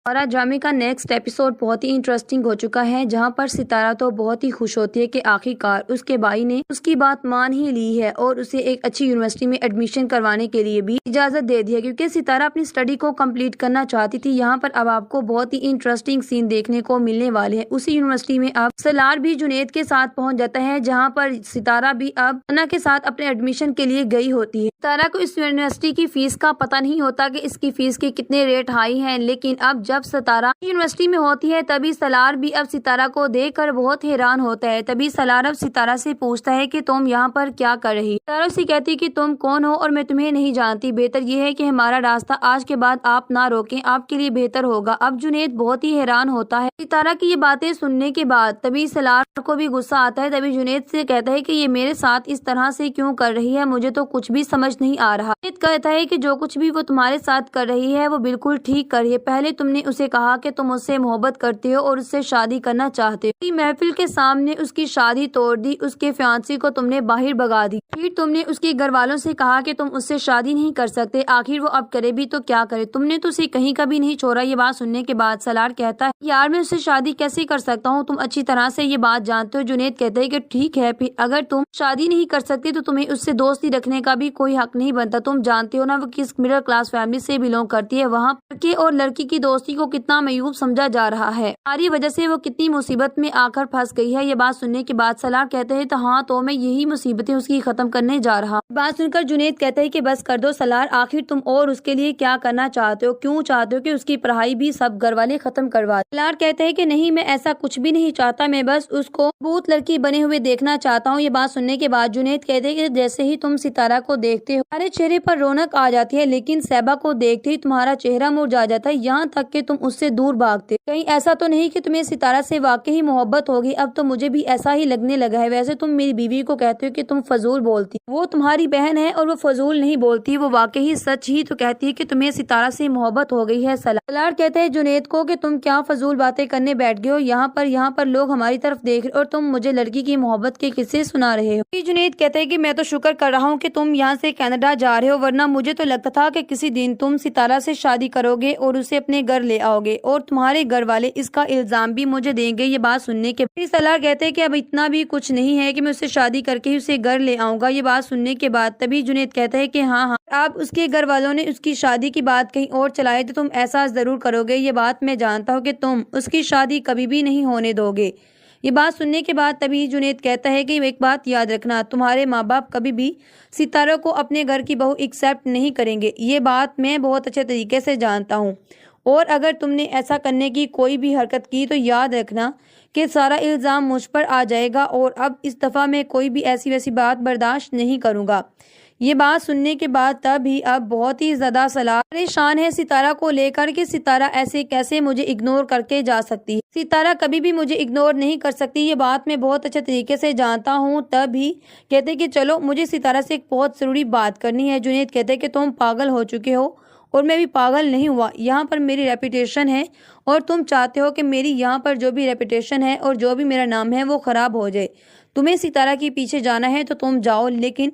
और ड्रामे का नेक्स्ट एपिसोड बहुत ही इंटरेस्टिंग हो चुका है, जहां पर सितारा तो बहुत ही खुश होती है कि आखिरकार उसके भाई ने उसकी बात मान ही ली है और उसे एक अच्छी यूनिवर्सिटी में एडमिशन करवाने के लिए भी इजाजत दे दी है, क्योंकि सितारा अपनी स्टडी को कंप्लीट करना चाहती थी। यहाँ पर अब आपको बहुत ही इंटरेस्टिंग सीन देखने को मिलने वाले हैं। उसी यूनिवर्सिटी में अब सलार भी जुनैद के साथ पहुँच जाता है, जहाँ पर सितारा भी अब अन्ना के साथ अपने एडमिशन के लिए गई होती है। सितारा को इस यूनिवर्सिटी की फीस का पता नहीं होता कि इसकी फीस के कितने रेट हाई हैं, लेकिन अब जब सितारा यूनिवर्सिटी में होती है तभी सलार भी अब सितारा को देखकर बहुत हैरान होता है। तभी सलार अब सितारा से पूछता है कि तुम यहाँ पर क्या कर रही। सितारा से कहती कि तुम कौन हो और मैं तुम्हें नहीं जानती, बेहतर ये है कि हमारा रास्ता आज के बाद आप ना रोकें, आपके लिए बेहतर होगा। अब जुनैद बहुत ही हैरान होता है सितारा की ये बातें सुनने के बाद। तभी सलार को भी गुस्सा आता है। तभी जुनैद से कहता है कि ये मेरे साथ इस तरह से क्यों कर रही है, मुझे तो कुछ भी समझ नहीं आ रहा। जुनैद कहता है कि जो कुछ भी वो तुम्हारे साथ कर रही है वो बिल्कुल ठीक कर रही है। पहले तुमने उसे कहा कि तुम उससे मोहब्बत करते हो और उससे शादी करना चाहते हो, महफिल के सामने उसकी शादी तोड़ दी, उसके फियांसी को तुमने बाहर भगा दी। फिर तुमने उसके घर वालों से कहा कि तुम उससे शादी नहीं कर सकते, आखिर वो अब करे भी तो क्या करे, तुमने तो उसे कहीं कभी नहीं छोड़ा। ये बात सुनने के बाद सलार कहता है यार मैं उससे शादी कैसे कर सकता हूँ, तुम अच्छी तरह से ये बात जानते हो। जुनैद कहता है कि ठीक है, फिर अगर तुम शादी नहीं कर सकते तो तुम्हें उससे दोस्ती रखने का भी कोई हक नहीं बनता। तुम जानते हो ना वो किस मिडिल क्लास फैमिली से बिलोंग करती है, वहाँ लड़के और लड़की की दोस्ती को कितना मायूब समझा जा रहा है, हमारी वजह से वो कितनी मुसीबत में आकर फंस गई है। ये बात सुनने के बाद सलार कहते हैं तो हाँ, तो मैं यही मुसीबतें उसकी खत्म करने जा रहा। बात सुनकर जुनैद कहते हैं कि बस कर दो सलार, आखिर तुम और उसके लिए क्या करना चाहते हो, क्यों चाहते हो कि उसकी पढ़ाई भी सब घर वाले खत्म करवा। सलार कहते हैं कि नहीं, मैं ऐसा कुछ भी नहीं चाहता, मैं बस उसको बहुत लड़की बने हुए देखना चाहता हूँ। ये बात सुनने के बाद जुनैद कहते हैं कि जैसे ही तुम सितारा को देखते हो तुम्हारे चेहरे पर रौनक आ जाती है, लेकिन सैबा को देखते ही तुम्हारा चेहरा मुरझा जाता है, यहाँ तक कि तुम उससे दूर भागते। कहीं ऐसा तो नहीं कि तुम्हें सितारा से वाकई मोहब्बत होगी? अब तो मुझे भी ऐसा ही लगने लगा है। वैसे तुम मेरी बीवी को कहते हो कि तुम फजूल बोलती, वो तुम्हारी बहन है और वो फजूल नहीं बोलती, वो वाकई सच ही तो कहती है कि तुम्हें सितारा से मोहब्बत हो गई है। सलार कहते हैं जुनैद को कि तुम क्या फजूल बातें करने बैठ गए हो, यहाँ पर लोग हमारी तरफ देख रहे और तुम मुझे लड़की की मोहब्बत के किस्से सुना रहे हो। जुनैद कहते हैं कि मैं तो शुक्र कर रहा हूँ कि तुम यहाँ से कनाडा जा रहे हो, वरना मुझे तो लगता था कि किसी दिन तुम सितारा से शादी करोगे और उसे अपने घर ले आओगे और तुम्हारे घर वाले इसका इल्जाम भी मुझे देंगे। ये बात सुनने के बाद सलार कहते हैं कि अब इतना भी कुछ नहीं है कि मैं उससे शादी करके ही उसे घर ले आऊंगा। ये बात सुनने के बाद तभी जुनैद कहता है कि हाँ, आप उसके घर वालों ने उसकी शादी की बात कहीं और चलाई तो तुम ऐसा जरूर करोगे। ये बात मैं जानता हूँ कि तुम उसकी शादी कभी भी नहीं होने दोगे। ये बात सुनने के बाद तभी जुनैद कहता है कि एक बात याद रखना, तुम्हारे माँ बाप कभी भी सितारा को अपने घर की बहू एक्सेप्ट नहीं करेंगे। ये बात मैं बहुत अच्छे तरीके से जानता हूँ, और अगर तुमने ऐसा करने की कोई भी हरकत की तो याद रखना कि सारा इल्जाम मुझ पर आ जाएगा, और अब इस दफा मैं कोई भी ऐसी वैसी बात बर्दाश्त नहीं करूंगा। ये बात सुनने के बाद तभी अब बहुत ही ज्यादा सलार परेशान है सितारा को लेकर कि सितारा ऐसे कैसे मुझे इग्नोर करके जा सकती है, सितारा कभी भी मुझे इग्नोर नहीं कर सकती, ये बात मैं बहुत अच्छे तरीके से जानता हूँ। तभी कहते कि चलो मुझे सितारा से एक बहुत जरूरी बात करनी है। जुनैद कहते कि तुम पागल हो चुके हो और मैं भी पागल नहीं हुआ, यहाँ पर मेरी रेपुटेशन है और तुम चाहते हो कि मेरी यहाँ पर जो भी रेपुटेशन है और जो भी मेरा नाम है वो खराब हो जाए। तुम्हें सितारा के पीछे जाना है तो तुम जाओ, लेकिन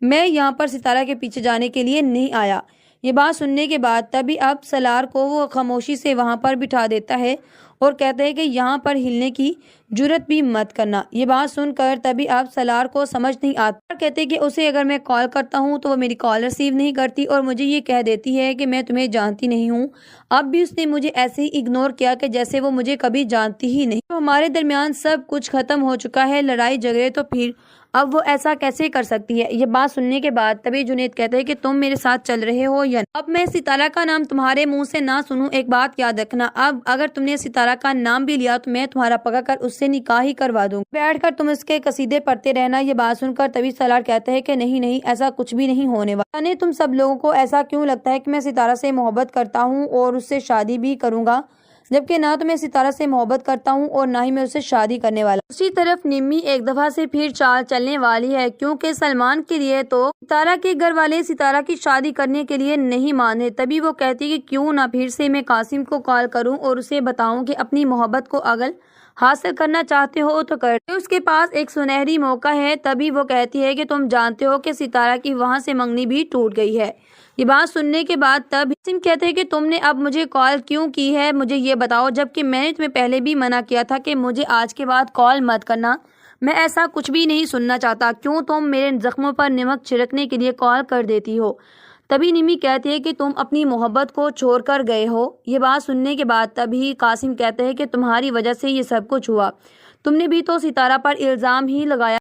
मैं यहाँ पर सितारा के पीछे जाने के लिए नहीं आया। ये बात सुनने के बाद तभी अब सलार को वो खामोशी से वहाँ पर बिठा देता है और कहते हैं कि यहाँ पर हिलने की जुर्रत भी मत करना। ये बात सुनकर तभी अब सलार को समझ नहीं आता, कहते हैं कि उसे अगर मैं कॉल करता हूँ तो वो मेरी कॉल रिसीव नहीं करती और मुझे ये कह देती है कि मैं तुम्हें जानती नहीं हूँ। अब भी उसने मुझे ऐसे ही इग्नोर किया कि जैसे वो मुझे कभी जानती ही नहीं। तो हमारे दरमियान सब कुछ खत्म हो चुका है, लड़ाई झगड़े, तो फिर अब वो ऐसा कैसे कर सकती है। ये बात सुनने के बाद तभी जुनैद कहते हैं कि तुम मेरे साथ चल रहे हो या अब मैं सितारा का नाम तुम्हारे मुंह से ना सुनूं। एक बात याद रखना, अब अगर तुमने सितारा का नाम भी लिया तो मैं तुम्हारा पका कर उससे निकाह ही करवा दूंगा, बैठकर तुम इसके कसीदे पढ़ते रहना। ये बात सुनकर तभी सलार कहते हैं कि नहीं नहीं, ऐसा कुछ भी नहीं होने वाला। यानी तुम सब लोगों को ऐसा क्यों लगता है कि मैं सितारा से मोहब्बत करता हूँ और उससे शादी भी करूंगा, जबकि ना तो मैं सितारा से मोहब्बत करता हूँ और ना ही मैं उससे शादी करने वाला। दूसरी तरफ निम्मी एक दफा से फिर चाल चलने वाली है, क्योंकि सलमान के लिए तो सितारा के घर वाले सितारा की शादी करने के लिए नहीं माने। तभी वो कहती कि क्यों ना फिर से मैं कासिम को कॉल करूं और उसे बताऊं कि अपनी मोहब्बत को अगल حاصل کرنا چاہتے ہو تو کرتے، اس کے پاس ایک سنہری موقع ہے۔ تبھی وہ کہتی ہے کہ تم جانتے ہو کہ ستارہ کی وہاں سے منگنی بھی ٹوٹ گئی ہے۔ یہ بات سننے کے بعد تب قاسم کہتے ہیں کہ تم نے اب مجھے کال کیوں کی ہے، مجھے یہ بتاؤ، جبکہ میں نے تمہیں پہلے بھی منع کیا تھا کہ مجھے آج کے بعد کال مت کرنا، میں ایسا کچھ بھی نہیں سننا چاہتا، کیوں تم میرے زخموں پر نمک چھڑکنے کے لیے کال کر دیتی ہو؟ تبھی نمی کہتی ہے کہ تم اپنی محبت کو چھوڑ کر گئے ہو۔ یہ بات سننے کے بعد تبھی قاسم کہتے ہیں کہ تمہاری وجہ سے یہ سب کچھ ہوا، تم نے بھی تو ستارہ پر الزام ہی لگایا